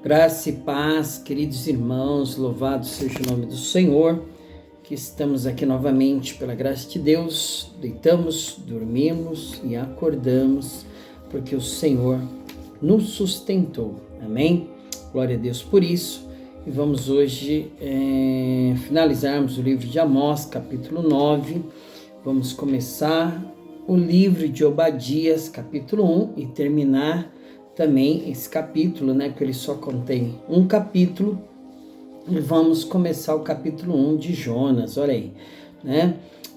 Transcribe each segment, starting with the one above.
Graça e paz, queridos irmãos, louvado seja o nome do Senhor, que estamos aqui novamente pela graça de Deus, deitamos, dormimos e acordamos, porque o Senhor nos sustentou, amém? Glória a Deus por isso, e vamos hoje finalizarmos o livro de Amós, capítulo 9, vamos começar o livro de Obadias, capítulo 1, e terminar também esse capítulo, que ele só contém um capítulo, e vamos começar o capítulo 1 de Jonas, olha aí,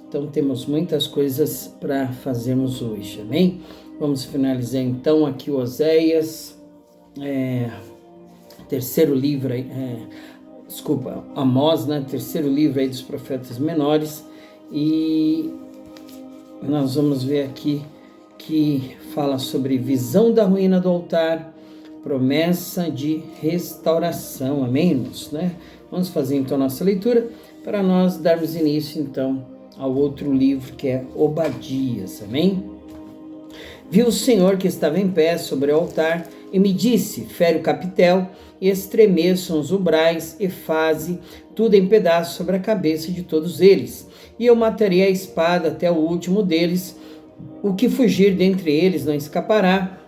Então temos muitas coisas para fazermos hoje, amém? Vamos finalizar então aqui o Oséias, terceiro livro, Amós, terceiro livro aí dos profetas menores, e nós vamos ver aqui que fala sobre visão da ruína do altar, promessa de restauração, amém, irmãos, Vamos fazer então a nossa leitura para nós darmos início então ao outro livro que é Obadias, amém? Vi o Senhor que estava em pé sobre o altar e me disse, fere o capitel e estremeçam os umbrais e faze tudo em pedaços sobre a cabeça de todos eles, e eu matarei a espada até o último deles. O que fugir dentre eles não escapará,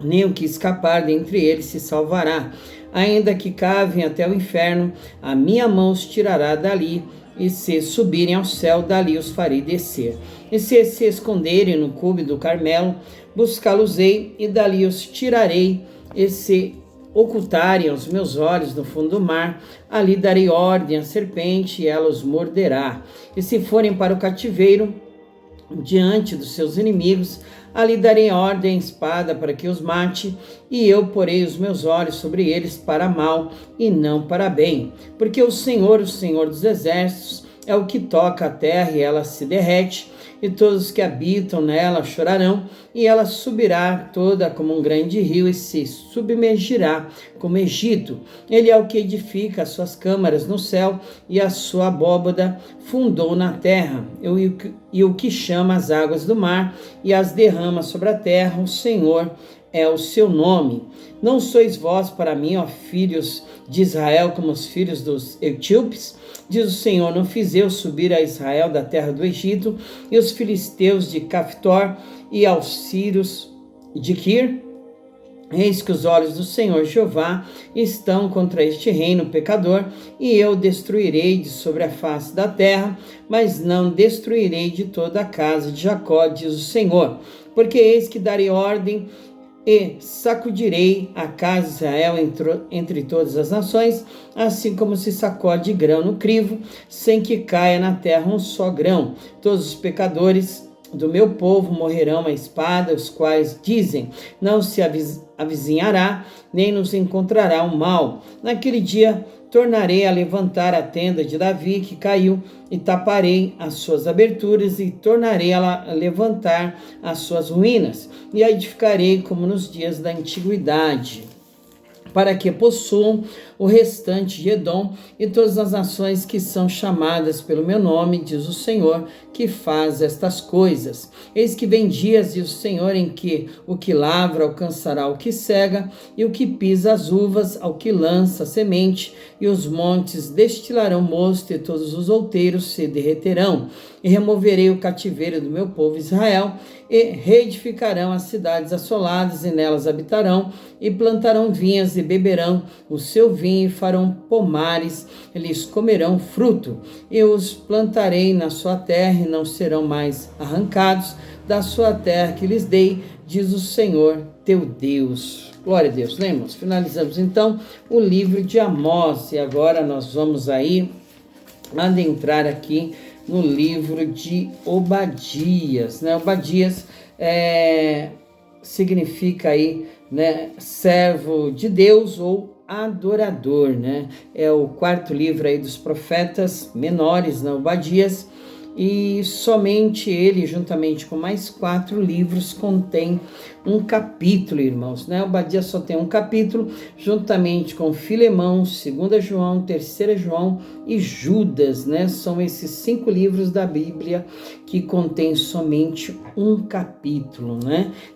nem o que escapar dentre eles se salvará. Ainda que cavem até o inferno, a minha mão os tirará dali, e se subirem ao céu, dali os farei descer. E se esconderem no cume do Carmelo, buscá-los-ei, e dali os tirarei, e se ocultarem aos meus olhos no fundo do mar, ali darei ordem à serpente, e ela os morderá. E se forem para o cativeiro, diante dos seus inimigos, ali darei ordem à espada para que os mate, e eu porei os meus olhos sobre eles para mal e não para bem, porque o Senhor dos exércitos, é o que toca a terra e ela se derrete, e todos os que habitam nela chorarão, e ela subirá toda como um grande rio e se submergirá como Egito. Ele é o que edifica as suas câmaras no céu e a sua abóbada fundou na terra. E o que chama as águas do mar e as derrama sobre a terra, o Senhor é o seu nome. Não sois vós para mim, ó filhos de Israel, como os filhos dos etíopes? Diz o Senhor, não fiz eu subir a Israel da terra do Egito, e os filisteus de Caftor, e aos sírios de Quir? Eis que os olhos do Senhor Jeová estão contra este reino pecador, e eu destruirei de sobre a face da terra, mas não destruirei de toda a casa de Jacó, diz o Senhor. Porque eis que darei ordem e sacudirei a casa de Israel entre todas as nações, assim como se sacode grão no crivo, sem que caia na terra um só grão. Todos os pecadores do meu povo morrerão à espada, os quais dizem, não se avizinhará, nem nos encontrará o mal. Naquele dia tornarei a levantar a tenda de Davi que caiu, e taparei as suas aberturas, e tornarei a levantar as suas ruínas, e a edificarei como nos dias da antiguidade, para que possuam o restante de Edom e todas as nações que são chamadas pelo meu nome, diz o Senhor, que faz estas coisas. Eis que vem dias, diz o Senhor, em que o que lavra alcançará o que cega, e o que pisa as uvas ao que lança a semente, e os montes destilarão mosto, e todos os outeiros se derreterão. E removerei o cativeiro do meu povo Israel, e reedificarão as cidades assoladas, e nelas habitarão, e plantarão vinhas, e beberão o seu vinho, e farão pomares, eles comerão fruto. Eu os plantarei na sua terra, e não serão mais arrancados da sua terra que lhes dei, diz o Senhor teu Deus. Glória a Deus, irmãos? Finalizamos então o livro de Amós, e agora nós vamos aí adentrar aqui no livro de Obadias, Obadias significa aí, servo de Deus ou adorador, É o quarto livro aí dos profetas menores, Obadias, e somente ele, juntamente com mais 4 livros, contém um capítulo, irmãos, Obadias só tem um capítulo, juntamente com Filemão, 2 João, 3 João e Judas, São esses 5 livros da Bíblia que contém somente um capítulo,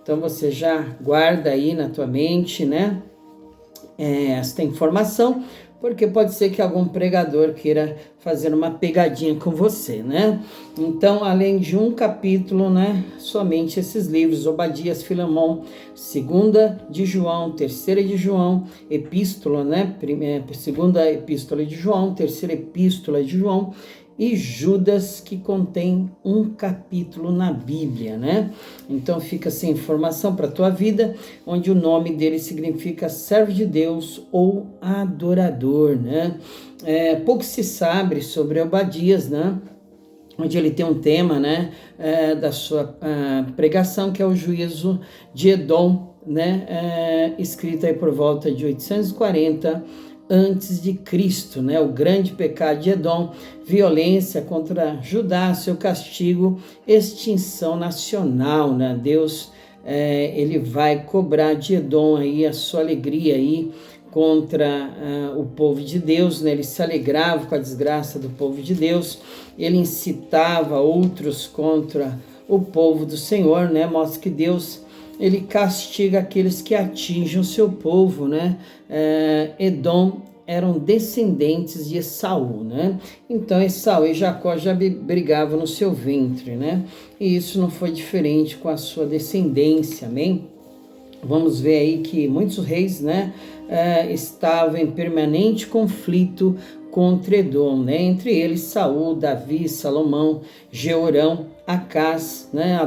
Então você já guarda aí na tua mente, esta informação, porque pode ser que algum pregador queira fazer uma pegadinha com você, né? Então, além de um capítulo, né, somente esses livros, Obadias, Filemão, 2 de João, 3 de João, Epístola, né, segunda Epístola de João, 3ª Epístola de João, e Judas, que contém um capítulo na Bíblia, né? Então fica essa informação para a tua vida, onde o nome dele significa servo de Deus ou adorador, né? Pouco se sabe sobre Obadias, né? Onde ele tem um tema, né, da sua pregação, que é o juízo de Edom, né? Escrito aí por volta de 840 antes de Cristo, né? O grande pecado de Edom, violência contra Judá, seu castigo, extinção nacional, né? Deus, ele vai cobrar de Edom aí a sua alegria aí contra o povo de Deus, né? Ele se alegrava com a desgraça do povo de Deus, ele incitava outros contra o povo do Senhor, né? Mostra que Deus, ele castiga aqueles que atingem o seu povo, né? Edom eram descendentes de Esaú, né? Então Esaú e Jacó já brigavam no seu ventre, né? E isso não foi diferente com a sua descendência, amém? Vamos ver aí que muitos reis, né, estavam em permanente conflito contra Edom, né? Entre eles Saul, Davi, Salomão, Jeorão, Acás, né?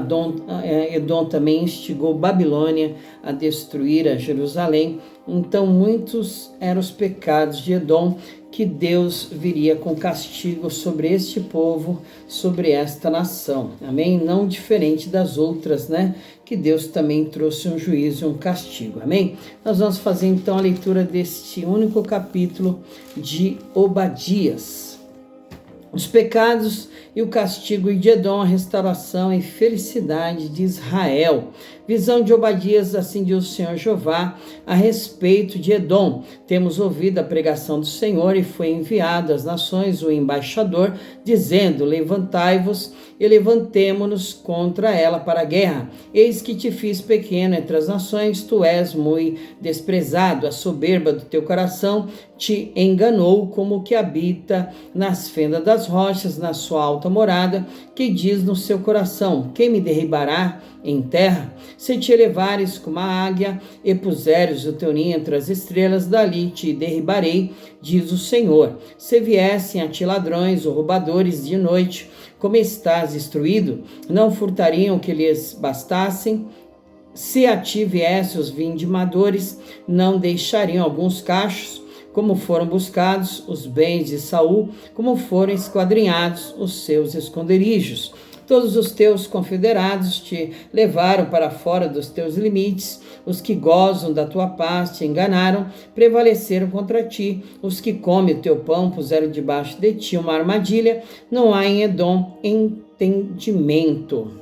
Edom também instigou Babilônia a destruir a Jerusalém. Então muitos eram os pecados de Edom, que Deus viria com castigo sobre este povo, sobre esta nação, amém? Não diferente das outras, né? Que Deus também trouxe um juízo e um castigo, amém? Nós vamos fazer então a leitura deste único capítulo de Obadias. Os pecados e o castigo de Edom, a restauração e felicidade de Israel. Visão de Obadias, assim diz o Senhor Jeová, a respeito de Edom. Temos ouvido a pregação do Senhor e foi enviado às nações o embaixador, dizendo: levantai-vos e levantemo-nos contra ela para a guerra. Eis que te fiz pequeno entre as nações, tu és muito desprezado, a soberba do teu coração te enganou, como o que habita nas fendas das rochas, na sua alta morada, que diz no seu coração: quem me derribará em terra? Se te elevares como a águia e puseres o teu ninho entre as estrelas, dali te derribarei, diz o Senhor. Se viessem a ti ladrões ou roubadores de noite, como estás instruído, não furtariam o que lhes bastassem? Se a ti viessem os vindimadores, não deixariam alguns cachos? Como foram buscados os bens de Saul, como foram esquadrinhados os seus esconderijos. Todos os teus confederados te levaram para fora dos teus limites, os que gozam da tua paz te enganaram, prevaleceram contra ti, os que comem o teu pão puseram debaixo de ti uma armadilha, não há em Edom entendimento.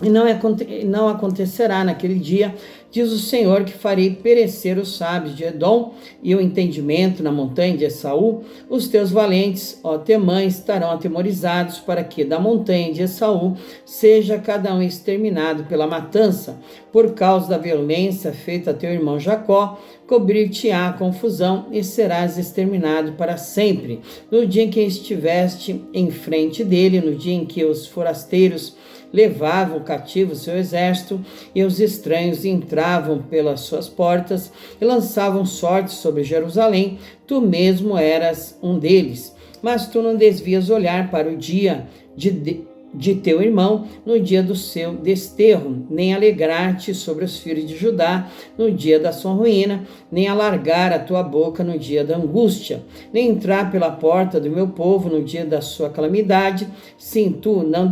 E não acontecerá naquele dia, diz o Senhor, que farei perecer os sábios de Edom e o entendimento na montanha de Esaú. Os teus valentes, ó Temã, estarão atemorizados, para que da montanha de Esaú seja cada um exterminado pela matança. Por causa da violência feita a teu irmão Jacó, cobrir-te-á confusão e serás exterminado para sempre. No dia em que estiveste em frente dele, no dia em que os forasteiros levavam cativo o seu exército e os estranhos entravam pelas suas portas e lançavam sorte sobre Jerusalém, tu mesmo eras um deles. Mas tu não desvias olhar para o dia de teu irmão no dia do seu desterro, nem alegrar-te sobre os filhos de Judá no dia da sua ruína, nem alargar a tua boca no dia da angústia, nem entrar pela porta do meu povo no dia da sua calamidade. Sim, tu não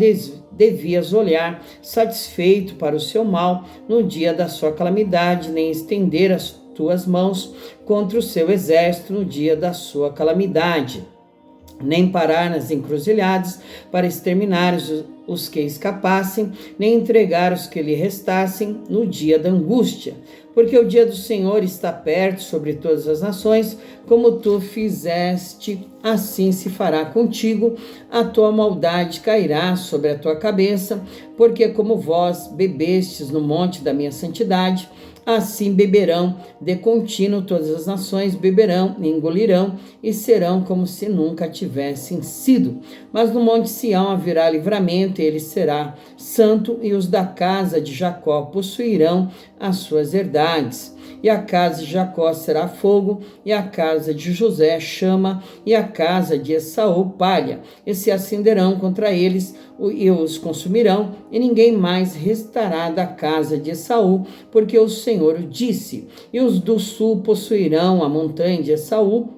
devias olhar satisfeito para o seu mal no dia da sua calamidade, nem estender as tuas mãos contra o seu exército no dia da sua calamidade, nem parar nas encruzilhadas para exterminar os que escapassem, nem entregar os que lhe restassem no dia da angústia. Porque o dia do Senhor está perto sobre todas as nações, como tu fizeste, assim se fará contigo, a tua maldade cairá sobre a tua cabeça, porque como vós bebestes no monte da minha santidade, Assim beberão de contínuo todas as nações, beberão e engolirão, e serão como se nunca tivessem sido. Mas no monte Sião haverá livramento, e ele será santo, e os da casa de Jacó possuirão as suas herdades. E a casa de Jacó será fogo, e a casa de José chama, e a casa de Esaú palha, e se acenderão contra eles, e os consumirão, e ninguém mais restará da casa de Esaú, porque o Senhor disse. E os do sul possuirão a montanha de Esaú,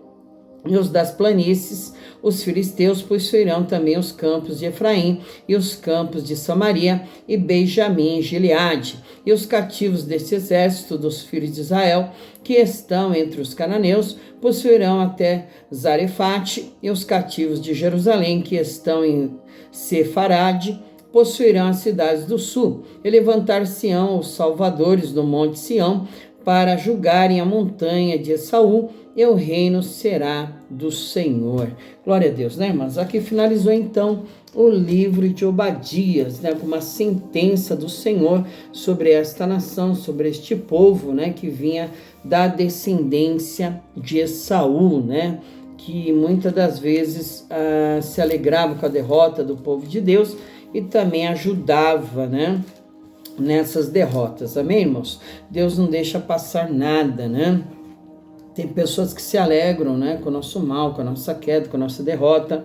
e os das planícies, os filisteus, possuirão também os campos de Efraim, e os campos de Samaria, e Benjamim e Gileade. E os cativos deste exército dos filhos de Israel, que estão entre os cananeus, possuirão até Zarefate, e os cativos de Jerusalém, que estão em Sefarade, possuirão as cidades do sul. E levantar-se-ão os salvadores do monte Sião, para julgarem a montanha de Esaú, e o reino será do Senhor. Glória a Deus, né, irmãos? Aqui finalizou então o livro de Obadias, né, com uma sentença do Senhor sobre esta nação, sobre este povo, né, que vinha da descendência de Esaú, né, que muitas das vezes se alegrava com a derrota do povo de Deus e também ajudava, né, nessas derrotas. Amém, irmãos? Deus não deixa passar nada, né? Tem pessoas que se alegram, né, com o nosso mal, com a nossa queda, com a nossa derrota,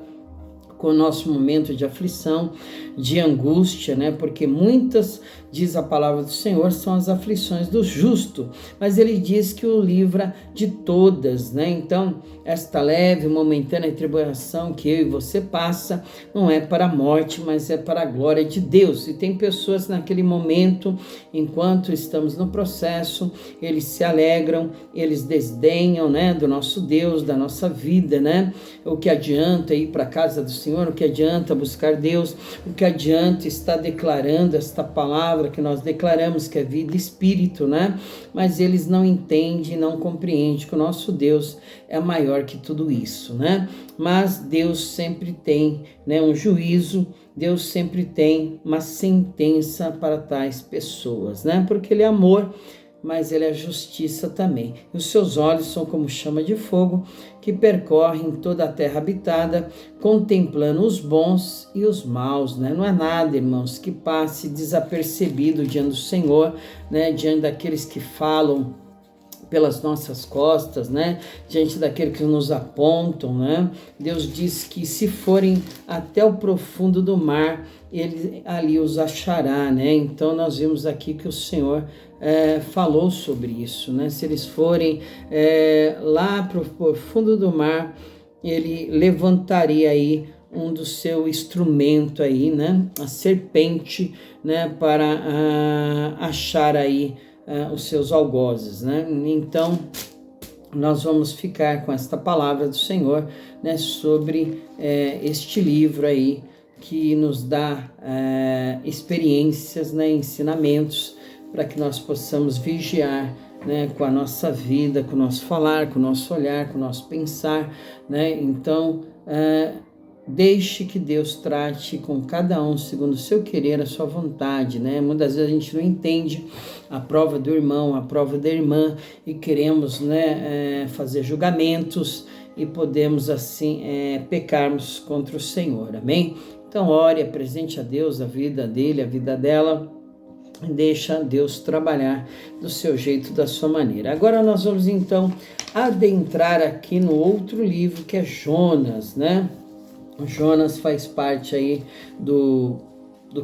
com o nosso momento de aflição, de angústia, né? Porque muitas, diz a palavra do Senhor, são as aflições do justo, mas ele diz que o livra de todas, né? Então, esta leve, momentânea tribulação que eu e você passa, não é para a morte, mas é para a glória de Deus. E tem pessoas naquele momento, enquanto estamos no processo, eles se alegram, eles desdenham, né, do nosso Deus, da nossa vida, né? O que adianta ir para a casa do Senhor, o que adianta buscar Deus, o que adianta estar declarando esta palavra que nós declaramos, que é vida e espírito, né? Mas eles não entendem, não compreendem que o nosso Deus é maior que tudo isso, né? Mas Deus sempre tem, né, um juízo, Deus sempre tem uma sentença para tais pessoas, né? Porque Ele é amor, mas Ele é justiça também. E os seus olhos são como chama de fogo, que percorrem toda a terra habitada, contemplando os bons e os maus, né? Não é nada, irmãos, que passe desapercebido diante do Senhor, né? Diante daqueles que falam pelas nossas costas, né? Diante daqueles que nos apontam, né? Deus diz que se forem até o profundo do mar, Ele ali os achará, né? Então nós vimos aqui que o Senhor falou sobre isso, né? Se eles forem lá para o profundo do mar, Ele levantaria aí um do seu instrumento aí, né? A serpente, né? Para achar aí os seus algozes, né? Então, nós vamos ficar com esta palavra do Senhor, né? Sobre este livro aí, que nos dá experiências, né? Ensinamentos, para que nós possamos vigiar, né? Com a nossa vida, com o nosso falar, com o nosso olhar, com o nosso pensar, né? Então, deixe que Deus trate com cada um segundo o seu querer, a sua vontade, né? Muitas vezes a gente não entende a prova do irmão, a prova da irmã, e queremos, né, fazer julgamentos e podemos assim pecarmos contra o Senhor, amém? Então ore, apresente a Deus a vida dele, a vida dela, e deixa Deus trabalhar do seu jeito, da sua maneira. Agora nós vamos então adentrar aqui no outro livro, que é Jonas, né? Jonas faz parte aí do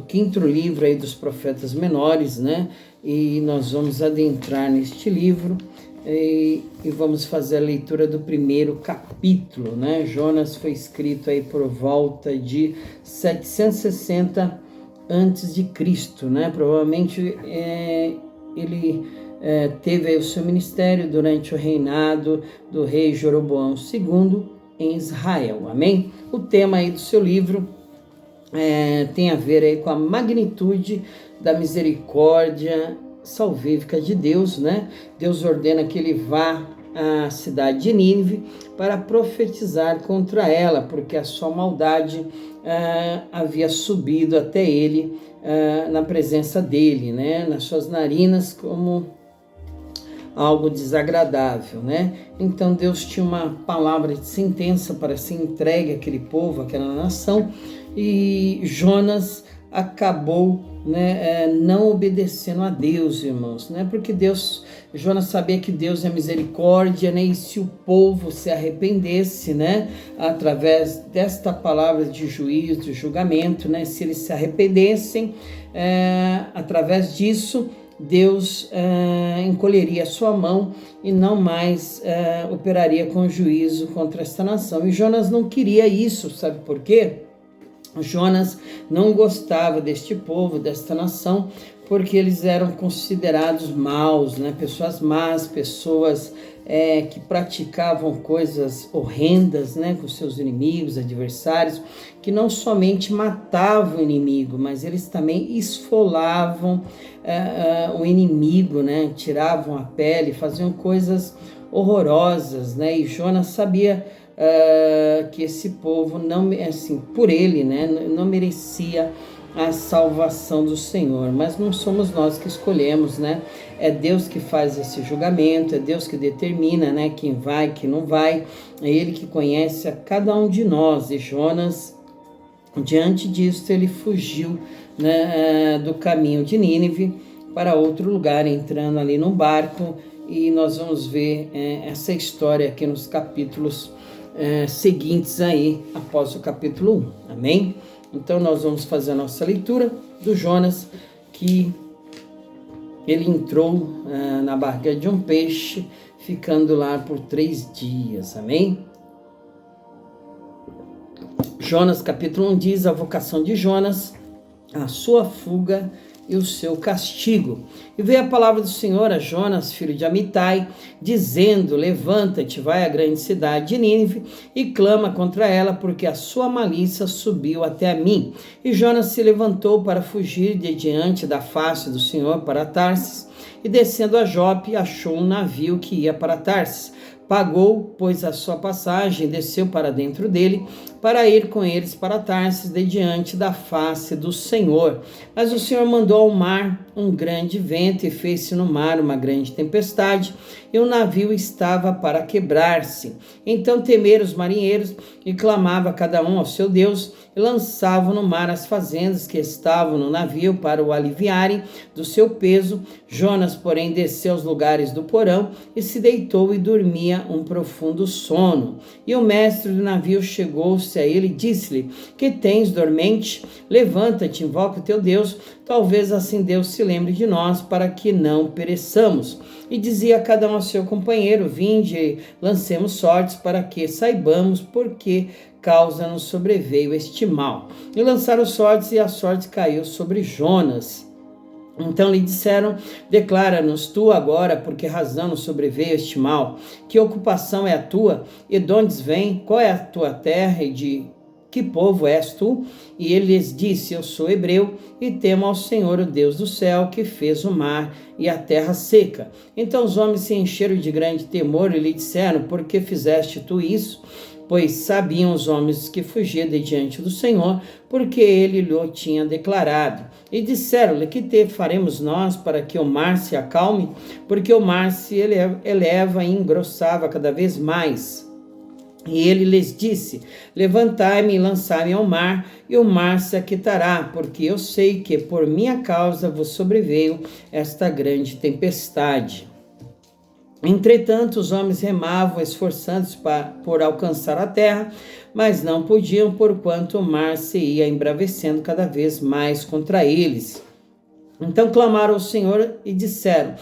quinto livro aí dos profetas menores, né? E nós vamos adentrar neste livro e vamos fazer a leitura do primeiro capítulo, né? Jonas foi escrito aí por volta de 760 antes de Cristo, né? Provavelmente ele teve aí o seu ministério durante o reinado do rei Jeroboão II, em Israel, amém? O tema aí do seu livro tem a ver aí com a magnitude da misericórdia salvífica de Deus, né? Deus ordena que ele vá à cidade de Nínive para profetizar contra ela, porque a sua maldade havia subido até ele na presença dele, né? Nas suas narinas, como algo desagradável, né? Então Deus tinha uma palavra de sentença para ser entregue àquele povo, àquela nação, e Jonas acabou, né, não obedecendo a Deus, irmãos, né? Porque Jonas sabia que Deus é misericórdia, né? E se o povo se arrependesse, né, através desta palavra de juízo, de julgamento, né, se eles se arrependessem, através disso, Deus encolheria a sua mão e não mais operaria com juízo contra esta nação. E Jonas não queria isso, sabe por quê? Jonas não gostava deste povo, desta nação, porque eles eram considerados maus, né? Pessoas más, pessoas que praticavam coisas horrendas, né? Com seus inimigos, adversários, que não somente matavam o inimigo, mas eles também esfolavam o inimigo, né? Tiravam a pele, faziam coisas horrorosas, né? E Jonas sabia que esse povo não, assim, por ele, né, não merecia a salvação do Senhor, mas não somos nós que escolhemos, né? É Deus que faz esse julgamento, é Deus que determina, né, quem vai, quem não vai, é Ele que conhece a cada um de nós. E Jonas, diante disso, ele fugiu, né, do caminho de Nínive para outro lugar, entrando ali num barco, e nós vamos ver essa história aqui nos capítulos seguintes aí, após o capítulo 1, amém? Então nós vamos fazer a nossa leitura do Jonas, que ele entrou na barriga de um peixe, ficando lá por 3 dias, amém? Jonas capítulo 1 diz: a vocação de Jonas, a sua fuga e o seu castigo. E veio a palavra do Senhor a Jonas, filho de Amitai, dizendo: levanta-te, vai à grande cidade de Nínive e clama contra ela, porque a sua malícia subiu até a mim. E Jonas se levantou para fugir de diante da face do Senhor para Tarsis, e descendo a Jope, achou um navio que ia para Tarsis. Pagou, pois, a sua passagem e desceu para dentro dele, para ir com eles para Tarsis, de diante da face do Senhor. Mas o Senhor mandou ao mar um grande vento, e fez-se no mar uma grande tempestade, e o navio estava para quebrar-se. Então temeram os marinheiros, e clamava cada um ao seu Deus, e lançavam no mar as fazendas que estavam no navio para o aliviarem do seu peso. Jonas, porém, desceu aos lugares do porão, e se deitou e dormia um profundo sono. E o mestre do navio chegou-se a ele e disse-lhe: que tens, dormente? Levanta-te, invoca o teu Deus, talvez assim Deus se lembre de nós, para que não pereçamos. E dizia cada um ao seu companheiro: vinde e lancemos sortes, para que saibamos por que causa nos sobreveio este mal. E lançaram sortes, e a sorte caiu sobre Jonas. Então lhe disseram: declara-nos tu agora por que razão nos sobreveio este mal, que ocupação é a tua, e de onde vem, qual é a tua terra, e de que povo és tu? E ele lhes disse: eu sou hebreu, e temo ao Senhor, o Deus do céu, que fez o mar e a terra seca. Então os homens se encheram de grande temor e lhe disseram: por que fizeste tu isso? Pois sabiam os homens que fugia de diante do Senhor, porque ele lhe tinha declarado. E disseram-lhe: que te faremos nós para que o mar se acalme? Porque o mar se eleva e engrossava cada vez mais. E ele lhes disse: levantai-me e lançai-me ao mar, e o mar se aquietará, porque eu sei que por minha causa vos sobreveio esta grande tempestade. Entretanto, os homens remavam, esforçando-se por alcançar a terra, mas não podiam, porquanto o mar se ia embravecendo cada vez mais contra eles. Então clamaram ao Senhor e disseram: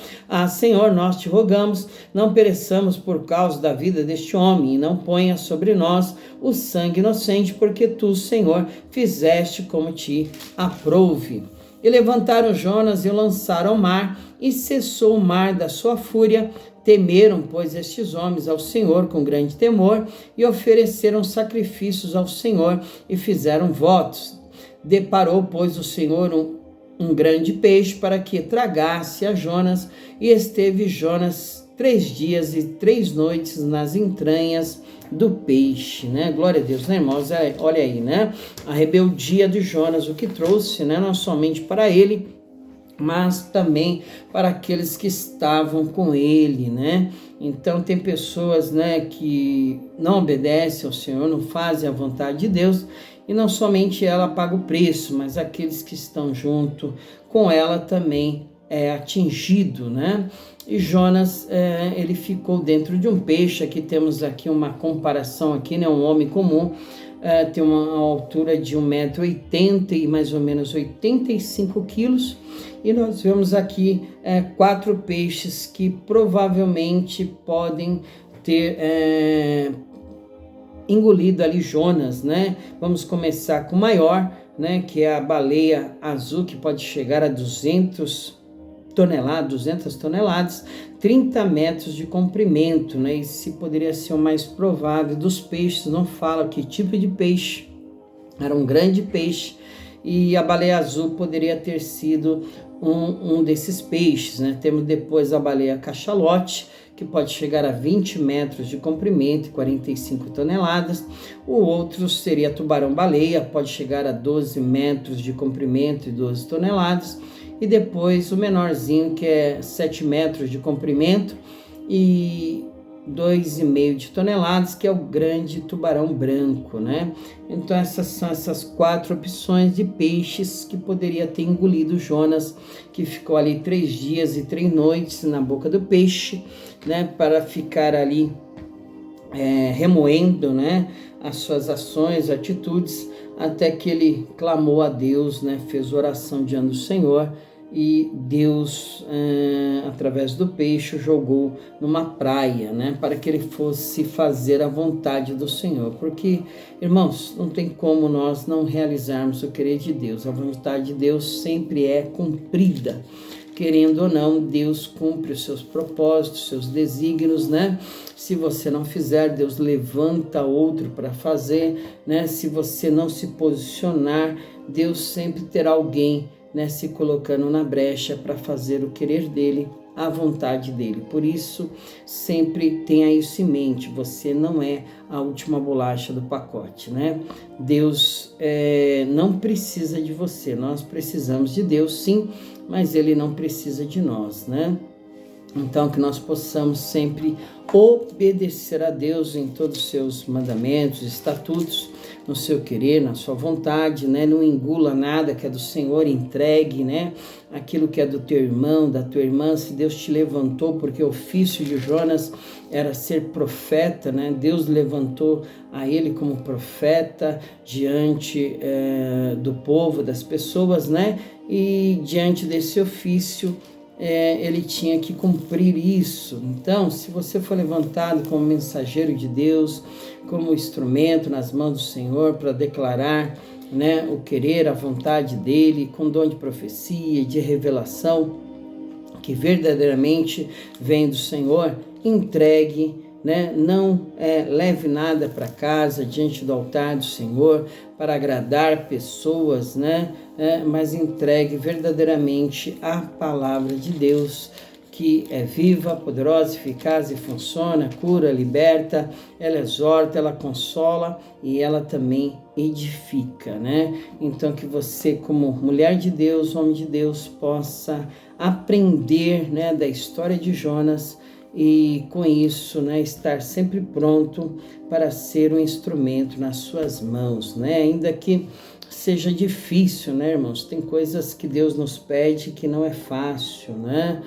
Senhor, nós te rogamos, não pereçamos por causa da vida deste homem, e não ponha sobre nós o sangue inocente, porque tu, Senhor, fizeste como te aprouve. E levantaram Jonas e o lançaram ao mar, e cessou o mar da sua fúria. Temeram, pois, estes homens ao Senhor com grande temor, e ofereceram sacrifícios ao Senhor, e fizeram votos. Deparou, pois, o Senhor um grande peixe para que tragasse a Jonas, e esteve Jonas 3 dias e 3 noites nas entranhas do peixe, né? Glória a Deus, né, irmãos? Olha aí, né? A rebeldia de Jonas, o que trouxe, né, não somente para ele mas também para aqueles que estavam com ele, né? Então tem pessoas, né, que não obedecem ao Senhor, não fazem a vontade de Deus, e não somente ela paga o preço, mas aqueles que estão junto com ela também é atingido, né? E Jonas, ele ficou dentro de um peixe. Aqui temos aqui uma comparação aqui, né? Um homem comum, tem uma altura de 1,80 m e mais ou menos 85 quilos. E nós vemos aqui 4 peixes que provavelmente podem ter engolido ali Jonas, né? Vamos começar com o maior, né? Que é a baleia azul, que pode chegar a 200 toneladas, 30 metros de comprimento, né? Esse poderia ser o mais provável dos peixes. Não fala que tipo de peixe, era um grande peixe, e a baleia azul poderia ter sido um desses peixes, né? Temos depois a baleia cachalote, que pode chegar a 20 metros de comprimento e 45 toneladas. O outro seria tubarão-baleia, pode chegar a 12 metros de comprimento e 12 toneladas. E depois o menorzinho, que é 7 metros de comprimento e 2,5 de toneladas, que é o grande tubarão branco, né? Então essas são essas 4 opções de peixes que poderia ter engolido Jonas, que ficou ali 3 dias e 3 noites na boca do peixe, né? Para ficar ali remoendo, né? As suas ações, atitudes, até que ele clamou a Deus, né? Fez oração diante do Senhor, e Deus, através do peixe, o jogou numa praia, né, para que ele fosse fazer a vontade do Senhor. Porque, irmãos, não tem como nós não realizarmos o querer de Deus. A vontade de Deus sempre é cumprida. Querendo ou não, Deus cumpre os seus propósitos, os seus desígnios, né? Se você não fizer, Deus levanta outro para fazer, né? Se você não se posicionar, Deus sempre terá alguém, né, se colocando na brecha para fazer o querer dele, a vontade dele. Por isso, sempre tenha isso em mente, você não é a última bolacha do pacote, né? Deus não precisa de você, nós precisamos de Deus sim, mas ele não precisa de nós, né? Então, que nós possamos sempre obedecer a Deus em todos os seus mandamentos, estatutos, no seu querer, na sua vontade, né? Não engula nada que é do Senhor, entregue, né? Aquilo que é do teu irmão, da tua irmã. Se Deus te levantou, porque o ofício de Jonas era ser profeta, né? Deus levantou a ele como profeta diante do povo, das pessoas, né? E diante desse ofício, ele tinha que cumprir isso. Então, se você for levantado como mensageiro de Deus, como instrumento nas mãos do Senhor para declarar, né, o querer, a vontade dele, com dom de profecia, de revelação, que verdadeiramente vem do Senhor, entregue, né? Não leve nada para casa diante do altar do Senhor para agradar pessoas, né? Mas entregue verdadeiramente a palavra de Deus, que é viva, poderosa, eficaz e funciona, cura, liberta, ela exorta, ela consola e ela também edifica, né? Então que você, como mulher de Deus, homem de Deus, possa aprender, né, da história de Jonas, e com isso, né, estar sempre pronto para ser um instrumento nas suas mãos, né? Ainda que seja difícil, né, irmãos? Tem coisas que Deus nos pede que não é fácil, né?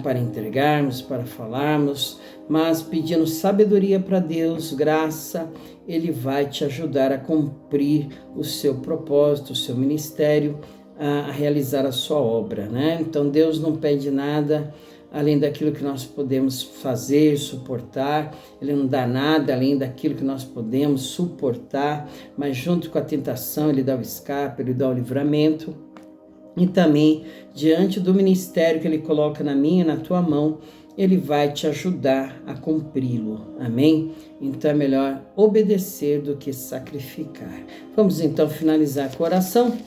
Para entregarmos, para falarmos, mas pedindo sabedoria para Deus, graça, Ele vai te ajudar a cumprir o seu propósito, o seu ministério, a realizar a sua obra, né? Então Deus não pede nada além daquilo que nós podemos fazer, suportar. Ele não dá nada além daquilo que nós podemos suportar, mas junto com a tentação Ele dá o escape, Ele dá o livramento. E também, diante do ministério que Ele coloca na minha e na tua mão, Ele vai te ajudar a cumpri-lo. Amém? Então é melhor obedecer do que sacrificar. Vamos então finalizar com a oração,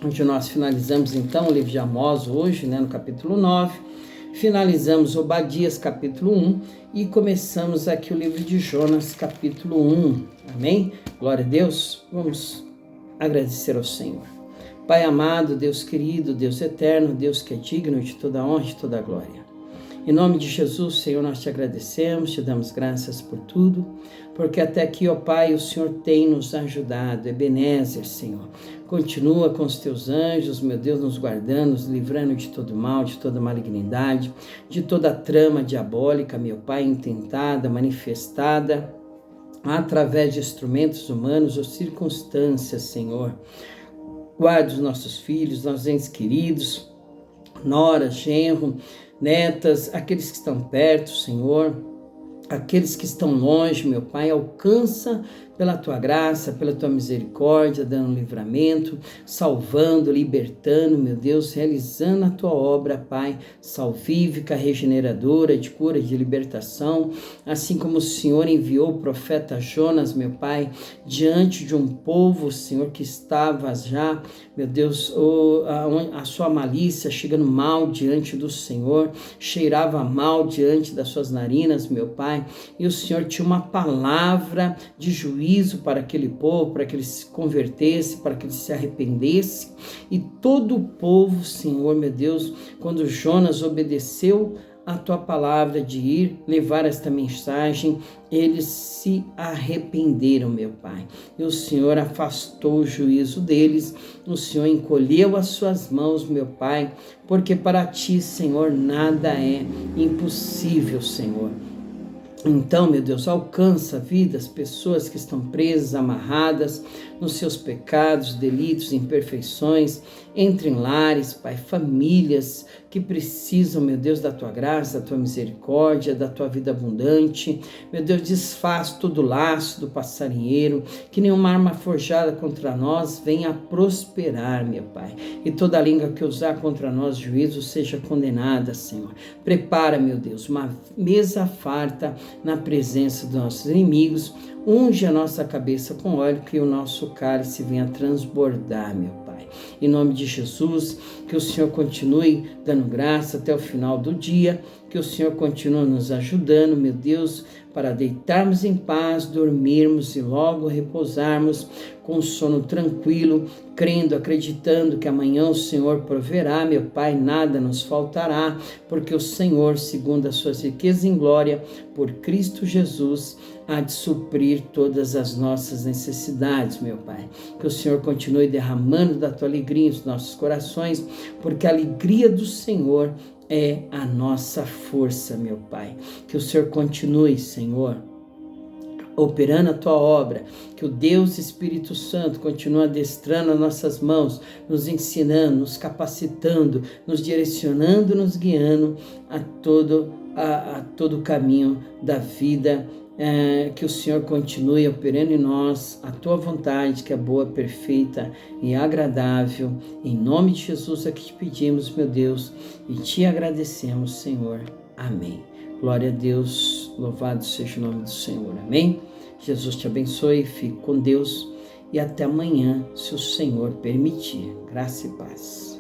onde nós finalizamos então o livro de Amós hoje, né, no capítulo 9. Finalizamos Obadias, capítulo 1, e começamos aqui o livro de Jonas, capítulo 1. Amém? Glória a Deus. Vamos agradecer ao Senhor. Pai amado, Deus querido, Deus eterno, Deus que é digno de toda honra e de toda glória. Em nome de Jesus, Senhor, nós te agradecemos, te damos graças por tudo, porque até aqui, ó Pai, o Senhor tem nos ajudado. Ebenezer, Senhor, continua com os teus anjos, meu Deus, nos guardando, nos livrando de todo mal, de toda malignidade, de toda trama diabólica, meu Pai, intentada, manifestada, através de instrumentos humanos ou circunstâncias, Senhor. Guarde os nossos filhos, nossos entes queridos, noras, genro, netas, aqueles que estão perto, Senhor, aqueles que estão longe, meu Pai, alcança pela Tua graça, pela Tua misericórdia, dando livramento, salvando, libertando, meu Deus, realizando a Tua obra, Pai, salvífica, regeneradora, de cura, de libertação, assim como o Senhor enviou o profeta Jonas, meu Pai, diante de um povo, Senhor, que estava já, meu Deus, a sua malícia chegando mal diante do Senhor, cheirava mal diante das suas narinas, meu Pai, e o Senhor tinha uma palavra de juízo para aquele povo, para que ele se convertesse, para que ele se arrependesse, e todo o povo, Senhor, meu Deus, quando Jonas obedeceu a tua palavra de ir levar esta mensagem, eles se arrependeram, meu Pai. E o Senhor afastou o juízo deles, o Senhor encolheu as suas mãos, meu Pai, porque para ti, Senhor, nada é impossível, Senhor. Então, meu Deus, alcança vidas, pessoas que estão presas, amarradas nos seus pecados, delitos, imperfeições, entre em lares, Pai, famílias que precisam, meu Deus, da Tua graça, da Tua misericórdia, da Tua vida abundante. Meu Deus, desfaz todo o laço do passarinheiro, que nenhuma arma forjada contra nós venha a prosperar, meu Pai. E toda língua que usar contra nós juízo seja condenada, Senhor. Prepara, meu Deus, uma mesa farta na presença dos nossos inimigos, unge a nossa cabeça com óleo, que o nosso cálice venha transbordar, meu Pai. Em nome de Jesus, que o Senhor continue dando graça até o final do dia, que o Senhor continue nos ajudando, meu Deus, para deitarmos em paz, dormirmos e logo repousarmos com sono tranquilo, crendo, acreditando que amanhã o Senhor proverá, meu Pai, nada nos faltará, porque o Senhor, segundo as suas riquezas em glória, por Cristo Jesus, há de suprir todas as nossas necessidades, meu Pai. Que o Senhor continue derramando da tua alegria nos nossos corações, porque a alegria do Senhor é a nossa força, meu Pai. Que o Senhor continue, Senhor, operando a tua obra, que o Deus Espírito Santo continue adestrando as nossas mãos, nos ensinando, nos capacitando, nos direcionando, nos guiando a todo o caminho da vida. Que o Senhor continue operando em nós a tua vontade, que é boa, perfeita e agradável. Em nome de Jesus é que te pedimos, meu Deus, e te agradecemos, Senhor. Amém. Glória a Deus, louvado seja o nome do Senhor. Amém. Jesus te abençoe, fique com Deus e até amanhã, se o Senhor permitir. Graça e paz.